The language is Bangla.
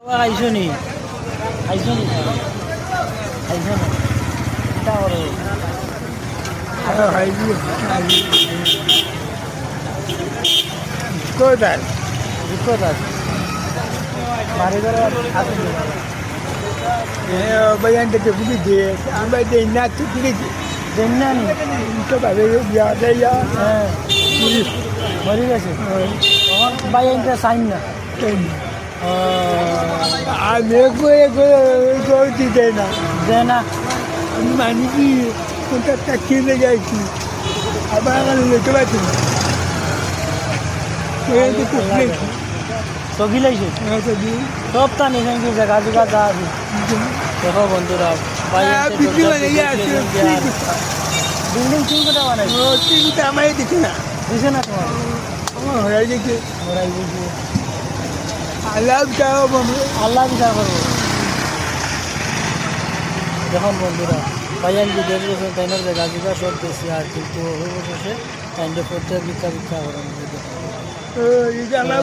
আইসো নি আইসো নি আইসো না এটা ওরে কোথায় বিপদ আছে বাড়ি ঘরে আছে bayan da kuɗi da an bai da ina ta kuɗi জেন্না নি ka ba da ya da ya হ্যাঁ মরে গেছে তখন ভাই এটা সাইন না a me ko ti da na যে না an ma ni ki ko ta ki da ya ki a ba ga le to ba ti ko ya ko ne তো গিলাইছে ta di সব তা নিছেন কি জায়গা জায়গা যা আছে দেখো বন্ধুরা ভাই বিক্রি মানে ইয়া বিল্ডিং তিন কোটা বানাইছে ও ti ta mai di na দিছে না তোমার o ya di ki ওরাই বুঝি Allah ta ba mu আল্লাহ বিচার করবো দেখুন বন্ধুরা ভাইয়ান যে দেড় বছর তাইনার জায়গা জায়গা সব বেশি আর কিন্তু ওই বছর সে তাইনটা প্রত্যেক ভিক্ষা ভিক্ষা করেন ida la